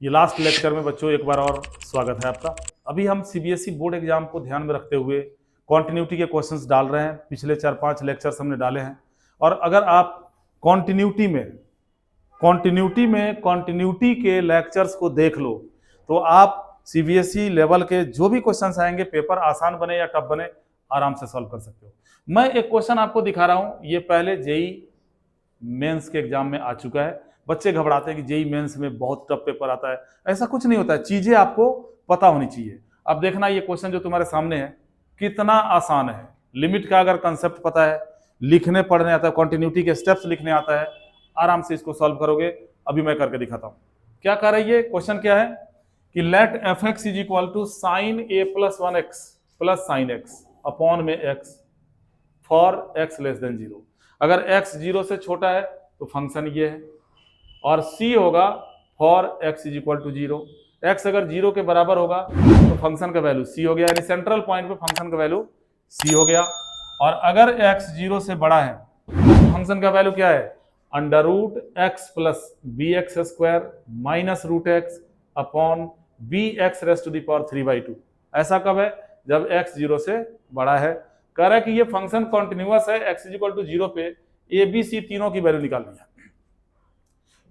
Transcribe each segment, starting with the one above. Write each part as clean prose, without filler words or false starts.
ये last lecture में बच्चों एक बार और स्वागत है आपका। अभी हम सीबीएसई बोर्ड एग्जाम को ध्यान में रखते हुए कॉन्टिन्यूटी के क्वेश्चंस डाल रहे हैं। पिछले 4-5 लेक्चर्स हमने डाले हैं और अगर आप कॉन्टिन्यूटी के लेक्चर्स को देख लो तो आप सीबीएसई लेवल के जो भी क्वेश्चंस आएंगे, पेपर आसान बने या टफ बने, आराम से सॉल्व कर सकते हो। मैं एक क्वेश्चन आपको दिखा रहा हूं, ये पहले जेई मेंस के एग्जाम में आ चुका है। बच्चे घबराते हैं कि जेई मेंस में बहुत टफ पेपर आता है। ऐसा कुछ नहीं होता है, चीजें आपको पता होनी चाहिए। अब देखना ये क्वेश्चन जो तुम्हारे सामने है कितना आसान है। लिमिट का अगर कंसेप्ट पता है, लिखने पढ़ने आता है, कॉन्टिन्यूटी के स्टेप्स लिखने आता है, आराम से इसको सॉल्व करोगे। अभी मैं करके दिखाता हूं। क्या कर रही है, क्वेश्चन क्या है कि let f x is equal to sine a plus 1x plus sine x upon में x for x less than 0। अगर x 0 से छोटा है तो फंक्शन ये है, और c होगा for x is equal to 0। x अगर 0 के बराबर होगा तो फंक्शन का वैल्यू c हो गया, यानी सेंट्रल पॉइंट पे फंक्शन का वैल्यू c हो गया। और अगर x 0 से बड़ा है तो फंक्शन का वैल्यू क्या है, under root x plus b x square minus root x upon b x raise to the power 3/2। ऐसा कब है, जब x 0 से बड़ा है। कह रहा है कि ये फंक्शन कॉन्टिन्यूअस है, x इज इक्वल टू 0 पे ए बी सी तीनों की वैल्यू निकालनी है।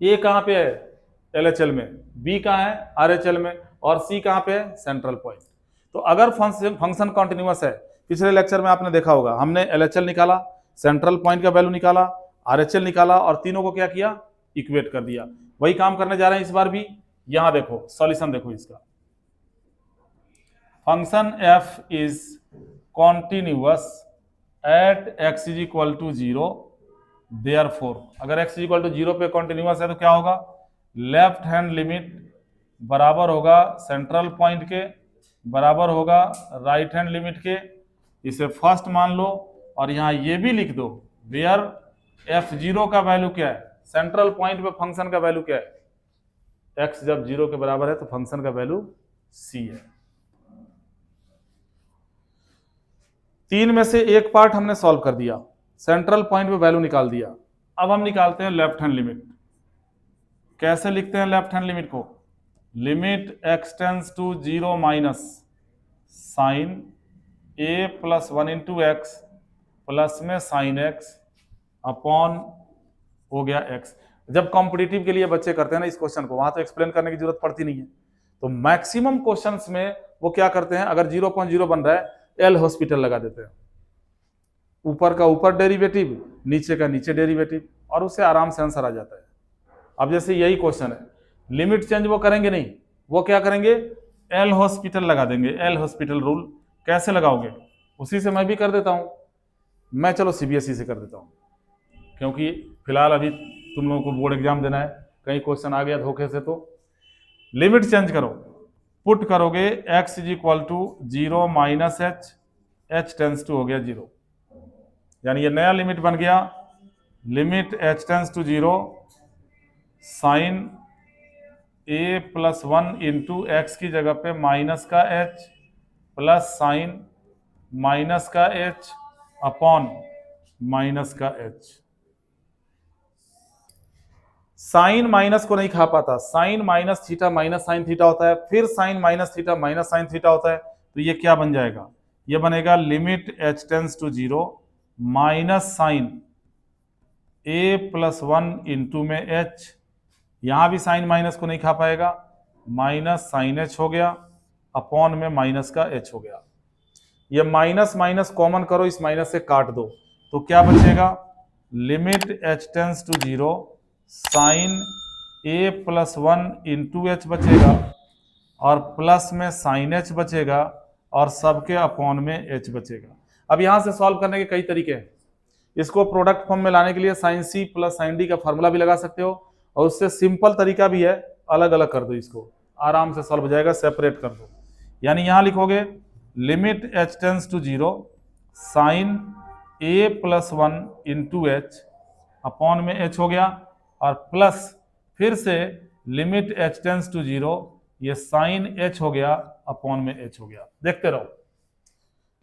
ए कहाँ पे है, LHL में, बी कहाँ है, RHL में, और सी कहाँ पे है, सेंट्रल पॉइंट। तो अगर फंक्शन कॉन्टिन्यूअस है, पिछले लेक्चर में आपने देखा होगा हमने LHL निकाला, सेंट्रल पॉइंट का वैल्यू निकाला, RHL निकाला और तीनों को क्या किया, इक्वेट कर दिया। वही काम करने जा रहे हैं इस बार भी। यहां देखो सॉल्यूशन देखो इसका, function f is continuous at x is equal to 0, therefore अगर x इज इक्वल टू 0 पे कॉन्टिन्यूअस है तो क्या होगा, लेफ्ट हैंड लिमिट बराबर होगा सेंट्रल पॉइंट के, बराबर होगा राइट हैंड लिमिट के। इसे फर्स्ट मान लो और यहां ये भी लिख दो, वेयर f0 का वैल्यू क्या है, सेंट्रल पॉइंट पे फंक्शन का वैल्यू क्या है, x जब 0 के बराबर है तो फंक्शन का वैल्यू c है। 3 में से एक पार्ट हमने सॉल्व कर दिया, सेंट्रल पॉइंट पे वैल्यू निकाल दिया। अब हम निकालते हैं लेफ्ट हैंड लिमिट। कैसे लिखते हैं लेफ्ट हैंड लिमिट को, limit x tends to 0 minus sine a plus 1 into x plus में साइन x अपॉन हो गया x। जब कॉम्पिटिटिव के लिए बच्चे करते हैं ना इस क्वेश्चन को, वहां तो एक्सप्लेन करने की जरूरत पड़ती नहीं है। तो मैक्सिमम क्वेश्चंस में वो क्या करते हैं, अगर 0.0 बन रहा है एल हॉस्पिटल लगा देते हैं, ऊपर का ऊपर डेरिवेटिव, नीचे का नीचे डेरिवेटिव, और उससे आराम से आंसर आ जाता है। अब जैसे यही क्वेश्चन है, लिमिट चेंज वो करेंगे नहीं, वो क्या करेंगे, एल हॉस्पिटल लगा देंगे। एल हॉस्पिटल रूल कैसे लगाओगे, उसी से मैं भी कर देता हूं। मैं चलो सीबीएसई से कर देता हूं, क्योंकि फिलहाल अभी तुम लोगों को बोर्ड एग्जाम देना है, कहीं क्वेश्चन आ गया धोखे से तो लिमिट चेंज करो। पुट करोगे x is equal to 0 minus h tends to हो गया 0, यानी ये नया लिमिट बन गया, limit h tends to 0 sine a plus 1 into x की जगह पे माइनस का h प्लस साइन माइनस का h अपॉन माइनस का h। साइन माइनस को नहीं खा पाता, sine minus theta minus sine theta होता है, फिर sine minus theta minus sine theta होता है। तो ये क्या बन जाएगा, ये बनेगा limit h tends to 0 minus sine a plus 1 into में h, यहां भी साइन माइनस को नहीं खा पाएगा, माइनस साइन h हो गया अपॉन में माइनस का h हो गया। ये माइनस माइनस कॉमन करो, इस माइनस से काट दो तो क्या बचेगा, limit h tends to 0 sine a plus 1 into h बचेगा, और प्लस में साइन h बचेगा, और सबके अपॉन में h बचेगा। अब यहां से सॉल्व करने के कई तरीके हैं। इसको प्रोडक्ट फॉर्म में लाने के लिए sine c plus sine d का फॉर्मूला भी लगा सकते हो, और उससे सिंपल तरीका भी है, अलग अलग कर दो, इसको आराम से सॉल्व हो जाएगा, सेपरेट कर दो। यानी यहां लिखोगे limit h tends to 0 sine a plus 1 into h upon में h हो गया, और प्लस फिर से लिमिट h टेंस टू 0 ये साइन h हो गया अपॉन में h हो गया। देखते रहो,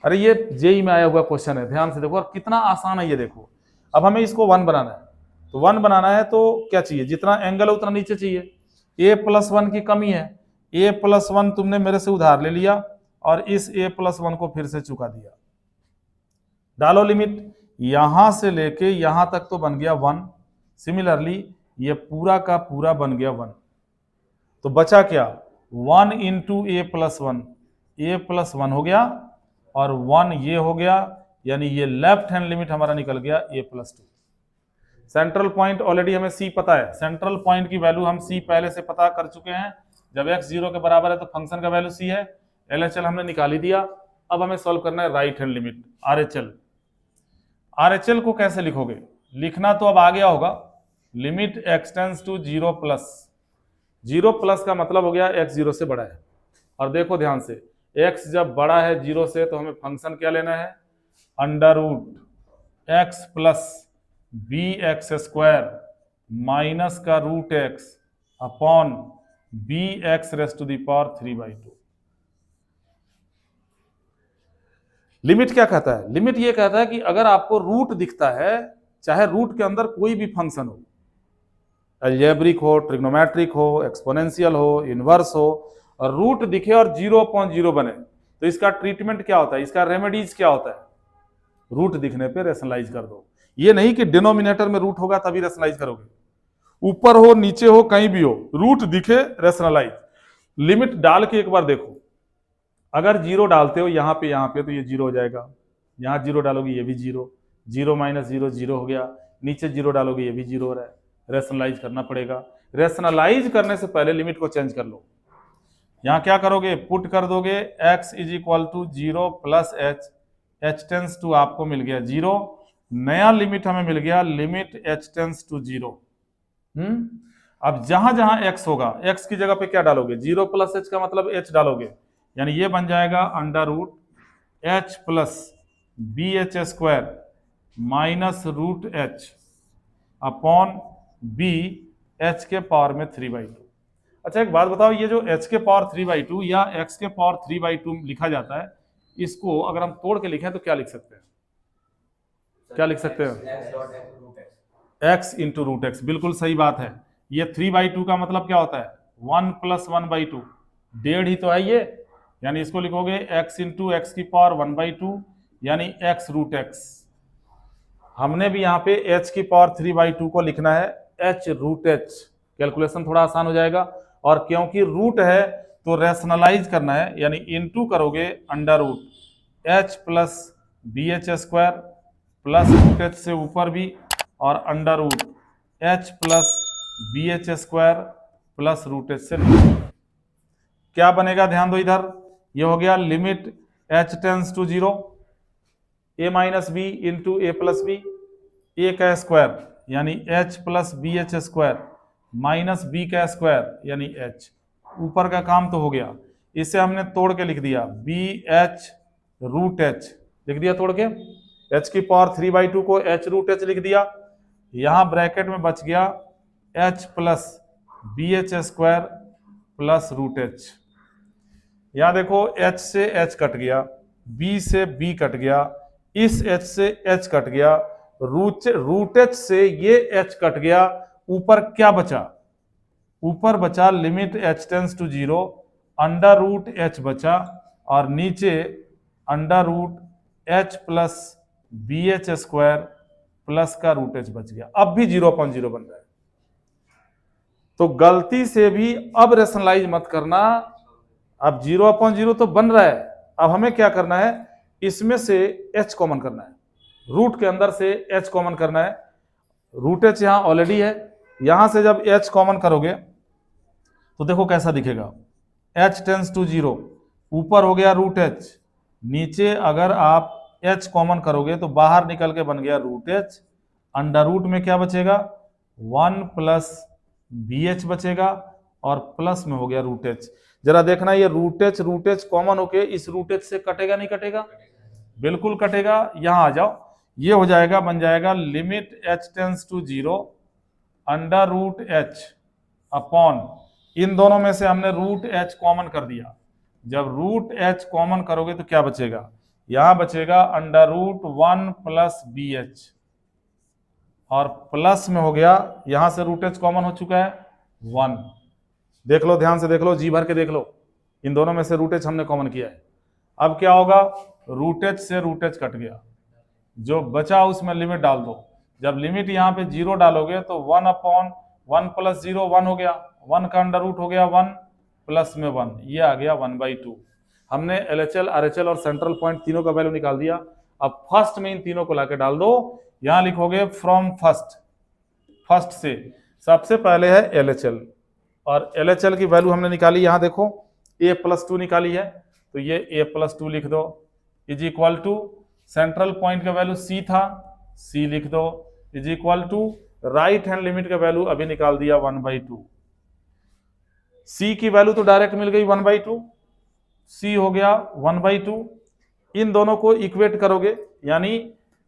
अरे ये जेई में आया हुआ क्वेश्चन है, ध्यान से देखो और कितना आसान है ये देखो। अब हमें इसको 1 बनाना है, तो 1 बनाना है तो क्या चाहिए, जितना एंगल है उतना नीचे चाहिए, a+1 की कमी है, a+1 तुमने मेरे से उधार ले लिया और इस a+1 को फिर से चुका दिया। डालो लिमिट, यहां से लेके यहां तक तो बन गया 1, सिमिलरली ये पूरा का पूरा बन गया 1। तो बचा क्या, 1 इंटू a+1, a+1 हो गया और 1 ये हो गया, यानी ये लेफ्ट हैंड लिमिट हमारा निकल गया a+2। सेंट्रल पॉइंट ऑलरेडी हमें c पता है, सेंट्रल पॉइंट की वैल्यू हम c पहले से पता कर चुके हैं। जब x 0 के बराबर है तो फंक्शन का वैल्यू c है, LHL हमने निकाल ही दिया। अब हमें सॉल्व करना है right hand limit RHL। RHL को कैसे लिखोगे, लिखना तो अब आ गया होगा, limit x tends to 0 plus, 0 plus का मतलब हो गया x 0 से बड़ा है। और देखो ध्यान से, x जब बड़ा है 0 से तो हमें फंक्शन क्या लेना है, √x प्लस bx² माइनस का √x अपॉन bx⁻³ लिमिट क्या कहता है, लिमिट ये कहता है कि अगर आपको रूट दिखता है, चाहे रूट के अंदर कोई भी फंक्शन हो, अलजेब्रिक हो, ट्रिग्नोमेट्रिक हो, एक्सपोनेंशियल हो, इनवर्स हो, और रूट दिखे और 0/0 बने, तो इसका ट्रीटमेंट क्या होता है, इसका रेमेडीज क्या होता है, रूट दिखने पे रेशनलाइज कर दो। ये नहीं कि डिनोमिनेटर में रूट होगा तभी रेशनलाइज करोगे, ऊपर हो नीचे हो कहीं भी हो, रूट दिखे रेशनलाइज। लिमिट डाल के एक बार देखो, अगर 0 डालते हो यहाँ पे तो ये 0 हो जाएगा, यहाँ 0 डालोगे ये भी 0, 0 - 0 0 हो गया, नीचे 0 डालोगे ये भी 0 हो रहा है, रेशनलाइज करना पड़ेगा। रेशनलाइज करने से पहले लिमिट को चेंज कर लो, यहाँ क्या करोगे, पुट कर दोगे x = 0 plus h tends to आपको मिल गया 0, नया लिमिट हमें मिल गया लिमिट h टेंड्स टू 0। अब जहां जहां x होगा, x की जगह पे क्या डालोगे, 0 प्लस h का मतलब h डालोगे, यानी ये बन जाएगा √h plus bh² minus √h upon b h के पावर में 3/2। अच्छा एक बात बताओ, ये जो h के पावर 3/2 या x के पावर 3/2 लिखा जाता है, इसको अगर हम तोड़ के लिखें तो क्या लिख सकते हैं, क्या लिख सकते हैं, x इंटू √x, बिल्कुल सही बात है। ये 3/2 का मतलब क्या होता है, 1 + 1/2, 1.5 ही तो है ये, यानी इसको लिखोगे x इंटू x की पावर 1/2 यानी x√x। हमने भी यहाँ पे h की पावर 3/2 को लिखना है h√h, कैलकुलेशन थोड़ा आसान हो जाएगा। और क्योंकि रूट है तो रेशनलाइज करना है, यानी इनटू करोगे √h plus bh² plus √h से ऊपर भी, और √h plus bh² plus √h से नीचे। क्या बनेगा, ध्यान दो इधर, ये हो गया limit h tends to 0 a - b into a plus b, a का स्क्वायर यानी h plus bh² minus b का स्क्वायर यानी h, ऊपर का काम तो हो गया। इसे हमने तोड़ के लिख दिया bh√h, लिख दिया तोड़ के, h की पावर 3/2 को h√h लिख दिया, यहां ब्रैकेट में बच गया h plus bh² plus √h। यहां देखो h से h कट गया, b से b कट गया, इस h से h कट गया, √h से ये h कट गया, ऊपर क्या बचा, ऊपर बचा limit h tends to 0 √h बचा, और नीचे √h प्लस bh² प्लस का √h बच गया। अब भी 0/0 बन रहा है, तो गलती से भी अब रेशनलाइज मत करना। अब 0/0 तो बन रहा है, अब हमें क्या करना है, इसमें से h कॉमन करना है, रूट के अंदर से h कॉमन करना है। √h यहां ऑलरेडी है, यहां से जब h कॉमन करोगे तो देखो कैसा दिखेगा, h टेंड्स टू 0, ऊपर हो गया √h, नीचे अगर आप h कॉमन करोगे तो बाहर निकल के बन गया √h, अंडर रूट में क्या बचेगा, 1 प्लस bh बचेगा, और प्लस में हो गया √h। जरा देखना ये √h कॉमन होके इस √h से कटेगा नहीं कटेगा, बिल्कुल कटेगा। यहां आ जाओ, ये हो जाएगा, बन जाएगा limit h tends to 0 √h upon, इन दोनों में से हमने √h कॉमन कर दिया, जब √h कॉमन करोगे तो क्या बचेगा, यहां बचेगा √1 प्लस bh, और प्लस में हो गया, यहां से √h कॉमन हो चुका है 1, देख लो, ध्यान से देख लो, जी भर के देख लो, इन दोनों में से रूट एच हमने कॉमन किया है। अब क्या होगा, रूट एच से रूट एच कट गया, जो बचा उसमें लिमिट डाल दो। जब लिमिट यहाँ पे 0 डालोगे तो 1/1 + 0 1 हो गया, 1 का अंडर रूट हो गया 1 प्लस में 1, ये आ गया 1/2। हमने LHL, RHL और सेंट्रल पॉइंट तीनों का वैल्यू निकाल दिया। अब फर्स्ट में इन तीनों को लाके डाल दो, यहां लिखोगे फ्रॉम फर्स्ट, फर्स्ट से सबसे पहले है LHL, और LHL की वैल्यू हमने निकाली, यहां देखो a+2 निकाली है, तो ये a+2 लिख दो, is equal to central point का वैल्यू c था, c लिख दो, is equal to right hand limit का वैल्यू अभी निकाल दिया 1/2। c की वैल्यू तो डायरेक्ट मिल गई 1/2, c हो गया 1/2। इन दोनों को इक्वेट करोगे, यानी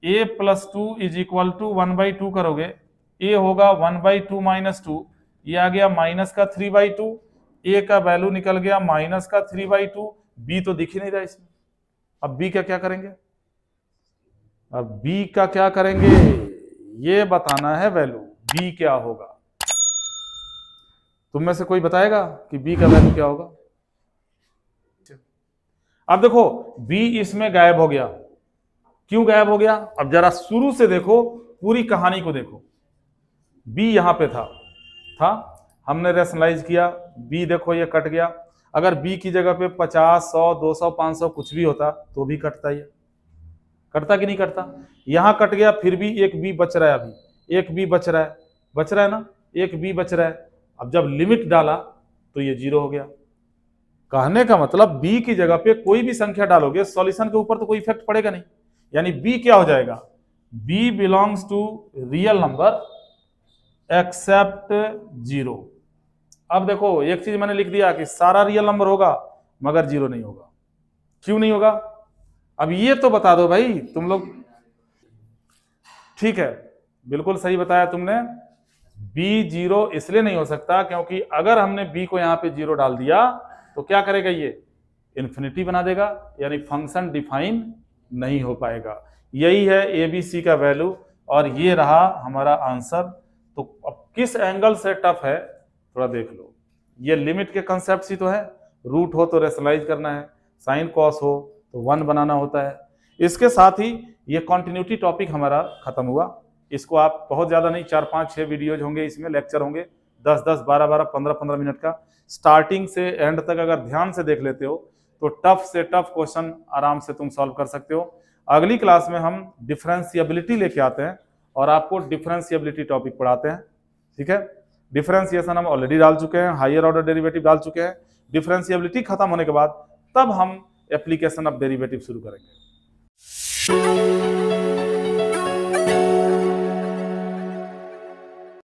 a+2 इज इक्वल टू 1/2 करोगे, a होगा 1/2 - 2, ये आ गया माइनस का 3/2, a का वैल्यू निकल गया माइनस का 3/2, b तो दिख ही नहीं रहा इसमें। अब b का क्या करेंगे, अब b का क्या करेंगे, ये बताना है वैल्यू, b क्या होगा। तुम में से कोई बताएगा कि b का वैल्यू क्या होगा। अब देखो b इसमें गायब हो गया, क्यों गायब हो गया, अब जरा शुरू से देखो, पूरी कहानी को देखो। b यहां पे था, हमने रेशनलाइज किया, b देखो ये कट गया। अगर b की जगह पे 50, 100, 200, 500 कुछ भी होता तो भी कटता, ये कटता कि नहीं कटता। यहां कट गया, फिर भी एक b बच रहा है, अभी एक b बच रहा है ना, एक b बच रहा है। अब जब लिमिट डाला तो ये 0 हो गया। कहने का मतलब b की जगह पे कोई भी संख्या डालोगे, सॉल्यूशन के ऊपर तो कोई इफेक्ट पड़ेगा नहीं, यानी b क्या हो जाएगा, b belongs to real number except 0। अब देखो एक चीज मैंने लिख दिया कि सारा रियल नंबर होगा मगर 0 नहीं होगा, क्यों नहीं होगा, अब ये तो बता दो भाई तुम लोग। ठीक है, बिल्कुल सही बताया तुमने, b 0 इसलिए नहीं हो सकता क्योंकि अगर हमने b को यहां पे 0 डाल दिया तो क्या करेगा, ये इन्फिनिटी बना देगा, यानी फंक्शन डिफाइन नहीं हो पाएगा। यही है ABC का वैल्यू, और ये रहा हमारा आंसर। तो अब किस एंगल से टफ है थोड़ा देख लो, ये लिमिट के कंसेप्ट ही तो है, रूट हो तो रेशनलाइज करना है, साइन कॉस हो तो 1 बनाना होता है। इसके साथ ही ये कॉन्टिन्यूटी टॉपिक हमारा खत्म हुआ। इसको आप बहुत ज्यादा नहीं, 4, 5, 6 वीडियोज होंगे, इसमें लेक्चर होंगे 10, 10, 12, 12, 15, 15 मिनट का। स्टार्टिंग से एंड तक अगर ध्यान से देख लेते हो तो टफ से टफ क्वेश्चन आराम से तुम सॉल्व कर सकते हो। अगली क्लास में हम डिफरेंशिएबिलिटी लेके आते हैं और आपको डिफरेंशिएबिलिटी टॉपिक पढ़ाते हैं, ठीक है। डिफरेंशिएशन हम ऑलरेडी डाल चुके हैं, हायर ऑर्डर डेरिवेटिव डाल चुके हैं। डिफरेंशिएबिलिटी खत्म होने के बाद तब हम एप्लीकेशन ऑफ डेरिवेटिव शुरू करेंगे।